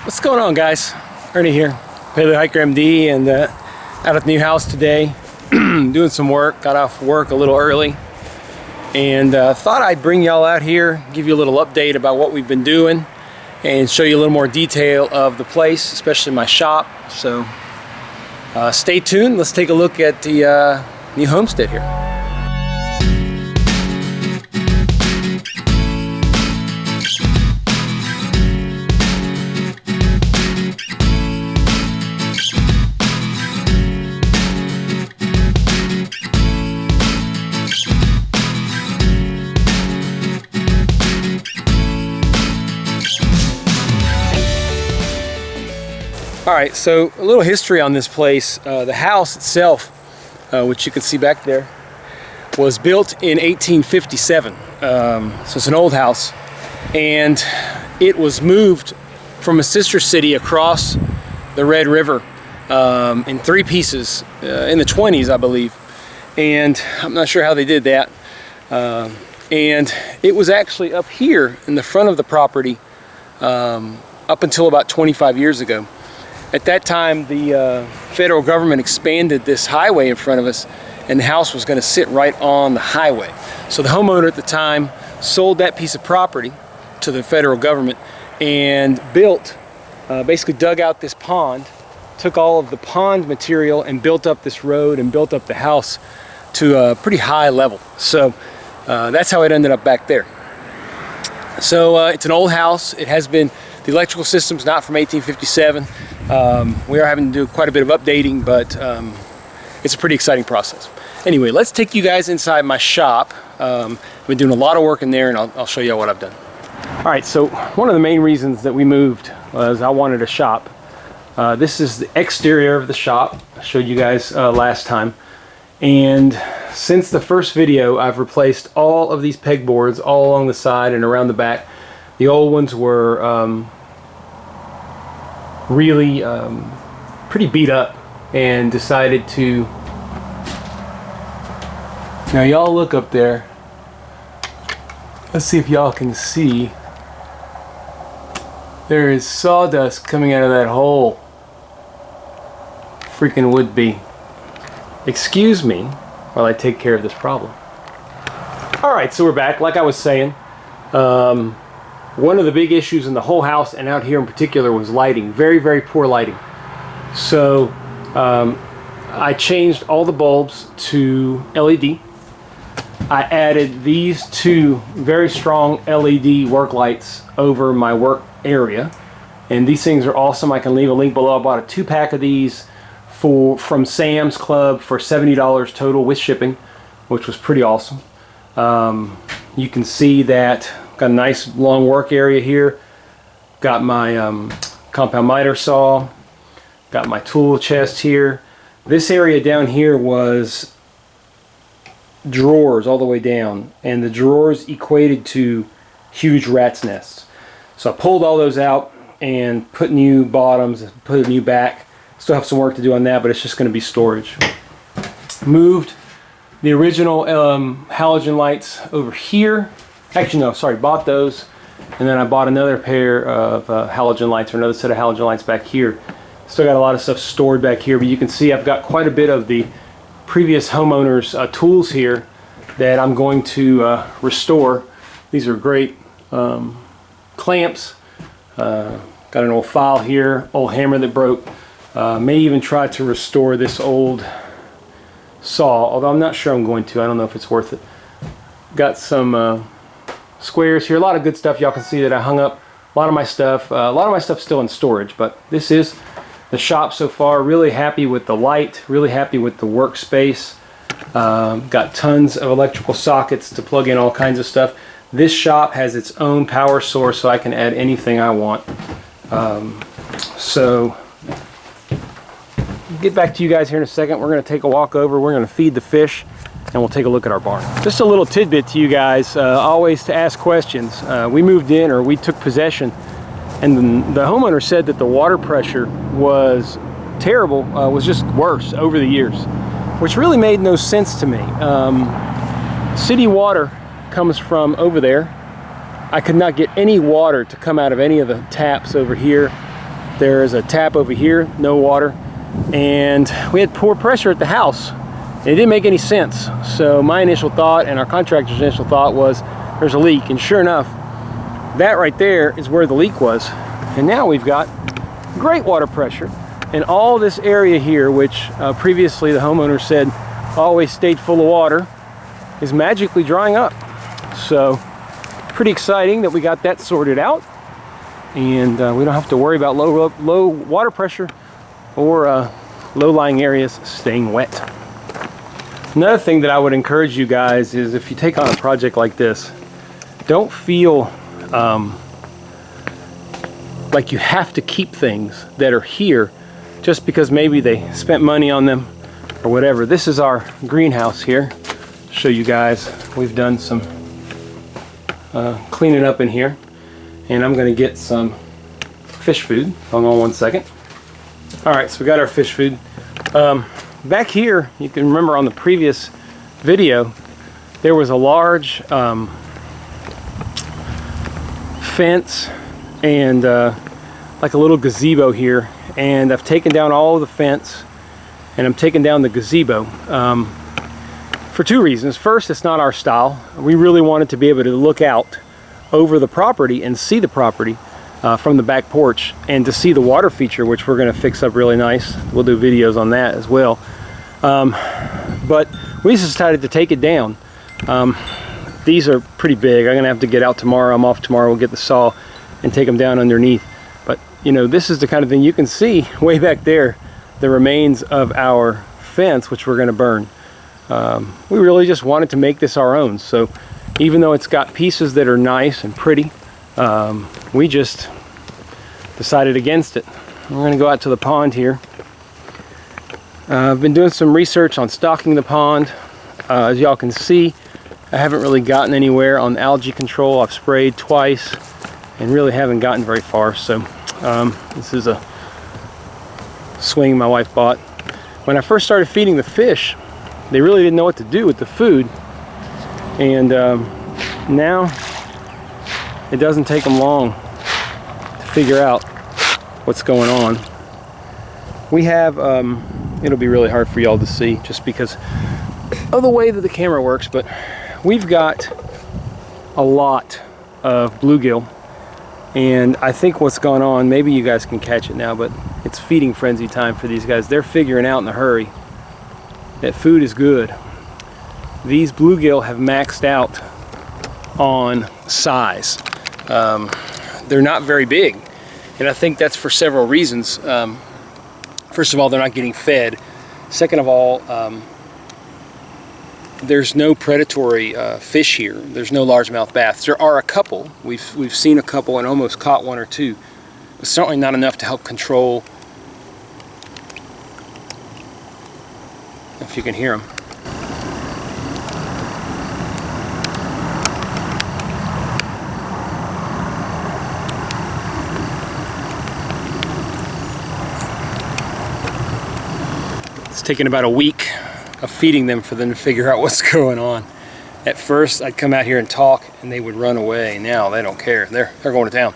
What's going on, guys? Ernie here, Paleo Hiker MD, and out at the new house today, doing some work. Got off work a little early, and thought I'd bring y'all out here, give you a little update about what we've been doing, and show you a little more detail of the place, especially my shop. So stay tuned. Let's take a look at the new homestead here. Alright, so a little history on this place. The house itself, which you can see back there, was built in 1857. So it's an old house. And it was moved from a sister city across the Red River in 3 pieces in the 20s, I believe. And I'm not sure how they did that. And it was actually up here in the front of the property up until about 25 years ago. At that time, the federal government expanded this highway in front of us, and the house was going to sit right on the highway. So the homeowner at the time sold that piece of property to the federal government and built, basically dug out this pond, took all of the pond material and built up this road and built up the house to a pretty high level. So that's how it ended up back there. So it's an old house. It has been, the electrical system's not from 1857. We are having to do quite a bit of updating, but it's a pretty exciting process. Anyway, let's take you guys inside my shop. I've been doing a lot of work in there, and I'll show you what I've done. All right, so one of the main reasons that we moved was I wanted a shop. This is the exterior of the shop. I showed you guys last time. And since the first video, I've replaced all of these pegboards all along the side and around the back. The old ones were really pretty beat up, and decided to, now y'all look up there, let's see if y'all can see, there is sawdust coming out of that hole. Freaking would be. Excuse me while I take care of this problem. Alright, so we're back. Like I was saying, one of the big issues in the whole house, and out here in particular, was lighting. Very, very poor lighting. So I changed all the bulbs to LED. I added these 2 very strong LED work lights over my work area. And these things are awesome. I can leave a link below. I bought a 2-pack of these from Sam's Club for $70 total with shipping, which was pretty awesome. You can see that got a nice long work area here. Got my compound miter saw. Got my tool chest here. This area down here was drawers all the way down, and the drawers equated to huge rat's nests. So I pulled all those out and put new bottoms, put a new back. Still have some work to do on that, but it's just going to be storage. Moved the original halogen lights over here. Actually, no, sorry, bought those. And then I bought another pair of halogen lights, or another set of halogen lights back here. Still got a lot of stuff stored back here, but you can see I've got quite a bit of the previous homeowners' tools here that I'm going to restore. These are great clamps. Got an old file here, old hammer that broke. May even try to restore this old saw, although I'm not sure I'm going to. I don't know if it's worth it. Got some squares here, a lot of good stuff. Y'all can see that I hung up a lot of my stuff still in storage, but this is the shop so far. Really happy with the light, really happy with the workspace. Got tons of electrical sockets to plug in all kinds of stuff. This shop has its own power source, so I can add anything I want. So get back to you guys here in a second. We're going to take a walk over. We're going to feed the fish, and we'll take a look at our barn. Just a little tidbit to you guys, always to ask questions. We moved in, or we took possession, and the homeowner said that the water pressure was terrible, was just worse over the years, which really made no sense to me. City water comes from over there. I could not get any water to come out of any of the taps over here. There's a tap over here, no water. And we had poor pressure at the house. It didn't make any sense. So my initial thought and our contractor's initial thought was there's a leak. And sure enough, that right there is where the leak was. And now we've got great water pressure. And all this area here, which previously the homeowner said always stayed full of water, is magically drying up. So pretty exciting that we got that sorted out. And we don't have to worry about low water pressure or low-lying areas staying wet. Another thing that I would encourage you guys is if you take on a project like this, don't feel like you have to keep things that are here just because maybe they spent money on them or whatever. This is our greenhouse here. Show you guys, we've done some cleaning up in here, and I'm going to get some fish food. Hold on one second. Alright, so we got our fish food. Back here, you can remember on the previous video, there was a large fence and like a little gazebo here, and I've taken down all of the fence and I'm taking down the gazebo for two reasons. First, it's not our style. We really wanted to be able to look out over the property and see the property from the back porch, and to see the water feature, which we're going to fix up really nice. We'll do videos on that as well. But we just decided to take it down. These are pretty big. I'm going to have to get out tomorrow. I'm off tomorrow. We'll get the saw and take them down underneath. But you know, this is the kind of thing you can see way back there, the remains of our fence, which we're going to burn. We really just wanted to make this our own. So even though it's got pieces that are nice and pretty, we just decided against it. We're going to go out to the pond here. I've been doing some research on stocking the pond. As y'all can see, I haven't really gotten anywhere on algae control. I've sprayed twice and really haven't gotten very far. So this is a swing my wife bought. When I first started feeding the fish, they really didn't know what to do with the food. And now it doesn't take them long to figure out what's going on. We have, it'll be really hard for y'all to see just because of the way that the camera works, but we've got a lot of bluegill. And I think what's going on, maybe you guys can catch it now, but it's feeding frenzy time for these guys. They're figuring out in a hurry that food is good. These bluegill have maxed out on size. They're not very big, and I think that's for several reasons. First of all, they're not getting fed. Second of all, there's no predatory fish here. There's no largemouth bass. There are a couple. We've seen a couple and almost caught one or two, but certainly not enough to help control. If you can hear them. It's taken about a week of feeding them for them to figure out what's going on. At first, I'd come out here and talk, and they would run away. Now they don't care. They're going to town.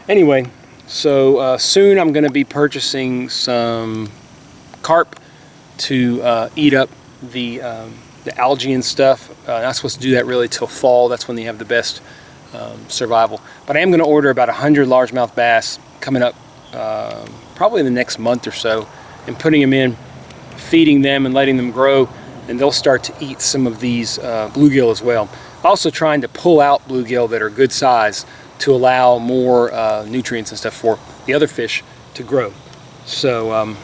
Anyway, so soon I'm going to be purchasing some carp to eat up the algae and stuff. Not supposed to do that really till fall. That's when they have the best survival. But I am going to order about 100 largemouth bass coming up probably in the next month or so, and putting them in, feeding them and letting them grow, and they'll start to eat some of these bluegill as well. Also trying to pull out bluegill that are good size to allow more nutrients and stuff for the other fish to grow. So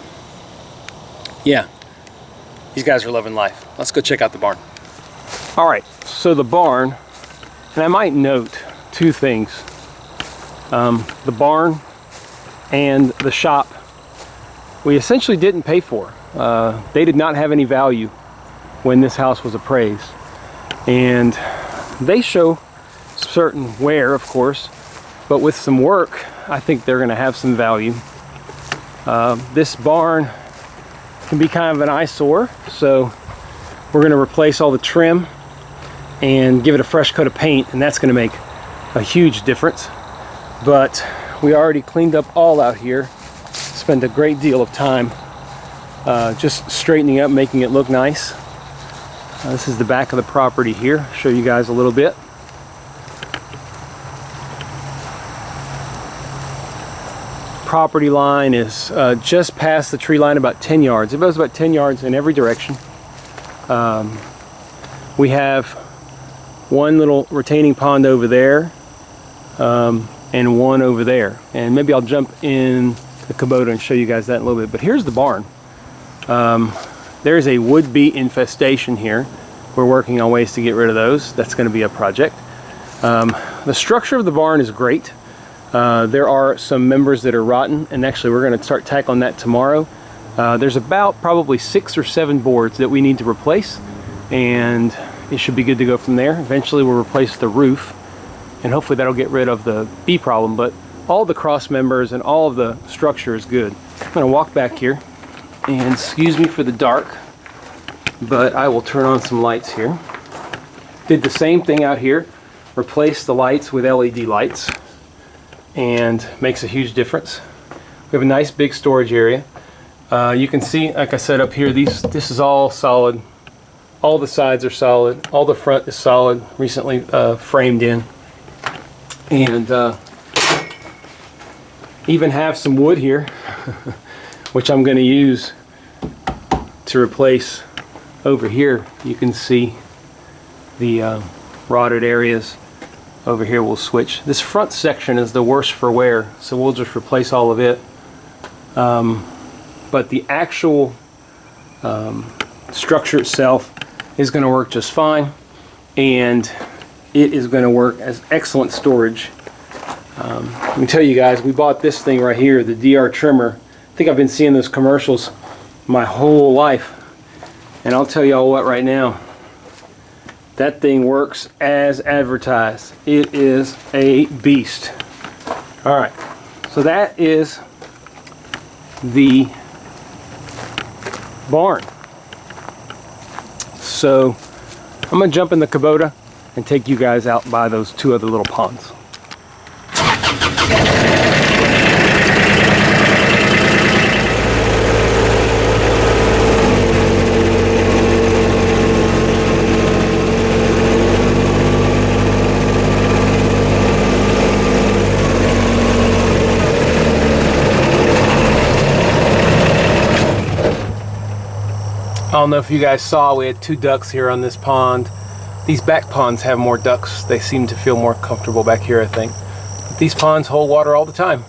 yeah, these guys are loving life. Let's go check out the barn. All right, so the barn, and I might note two things. The barn and the shop, we essentially didn't pay for. They did not have any value when this house was appraised. And they show certain wear, of course, but with some work, I think they're going to have some value. This barn can be kind of an eyesore, so we're going to replace all the trim and give it a fresh coat of paint, and that's going to make a huge difference. But we already cleaned up all out here. spend a great deal of time just straightening up, making it look nice. This is the back of the property here. I'll show you guys a little bit. Property line is just past the tree line, about 10 yards. It goes about 10 yards in every direction. We have one little retaining pond over there, and one over there. And maybe I'll jump in the Kubota and show you guys that in a little bit. But here's the barn. There's a would-be infestation here. We're working on ways to get rid of those. That's going to be a project. The structure of the barn is great. There are some members that are rotten, and actually we're going to start tackling that tomorrow. There's about probably 6 or 7 boards that we need to replace, and it should be good to go from there. Eventually we'll replace the roof, and hopefully that'll get rid of the bee problem, but all the cross members and all of the structure is good. I'm going to walk back here, and excuse me for the dark, but I will turn on some lights here. Did the same thing out here, replaced the lights with LED lights, and makes a huge difference. We have a nice big storage area. You can see, like I said up here, this is all solid. All the sides are solid. All the front is solid, recently framed in. And even have some wood here, which I'm going to use to replace over here. You can see the rotted areas. Over here we'll switch. This front section is the worst for wear, so we'll just replace all of it. But the actual structure itself is going to work just fine, and it is going to work as excellent storage. Let me tell you guys, we bought this thing right here, the DR trimmer. I think I've been seeing those commercials my whole life, and I'll tell y'all what right now, that thing works as advertised. It is a beast. Alright, so that is the barn. So I'm going to jump in the Kubota and take you guys out by those 2 other little ponds. I don't know if you guys saw, we had 2 ducks here on this pond. These back ponds have more ducks. They seem to feel more comfortable back here, I think. But these ponds hold water all the time.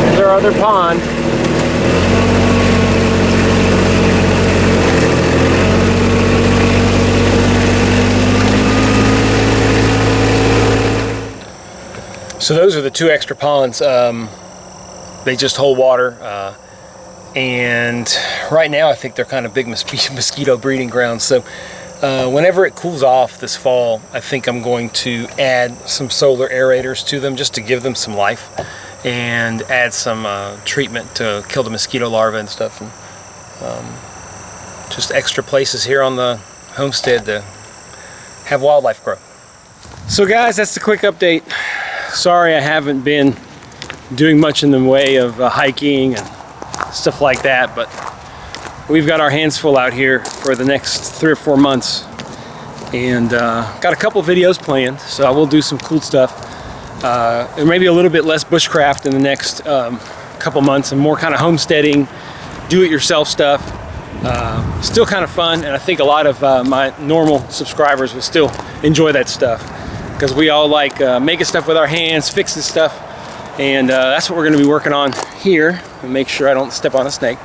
There's our other pond. So those are the 2 extra ponds. They just hold water, and right now I think they're kind of big mosquito breeding grounds. So whenever it cools off this fall, I think I'm going to add some solar aerators to them just to give them some life, and add some treatment to kill the mosquito larvae and stuff, and just extra places here on the homestead to have wildlife grow. So guys, that's the quick update. Sorry I haven't been doing much in the way of hiking and stuff like that, but we've got our hands full out here for the next 3 or 4 months, and got a couple videos planned, so I will do some cool stuff. There may be a little bit less bushcraft in the next couple months, and more kind of homesteading, do-it-yourself stuff. Still kind of fun, and I think a lot of my normal subscribers will still enjoy that stuff, because we all like making stuff with our hands, fixing stuff, and that's what we're going to be working on here, and make sure I don't step on a snake.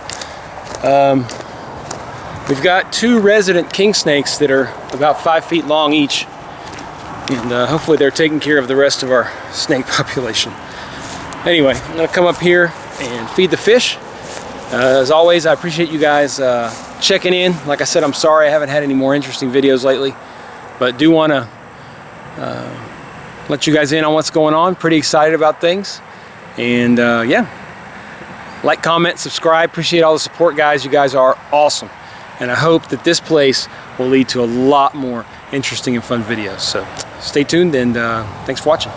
We've got 2 resident king snakes that are about 5 feet long each, and hopefully they're taking care of the rest of our snake population. Anyway, I'm going to come up here and feed the fish. As always, I appreciate you guys checking in. Like I said, I'm sorry I haven't had any more interesting videos lately, but do want to let you guys in on what's going on. Pretty excited about things, and yeah, like, comment, subscribe. Appreciate all the support, guys. You guys are awesome, And I hope that this place will lead to a lot more interesting and fun videos. So stay tuned, and thanks for watching.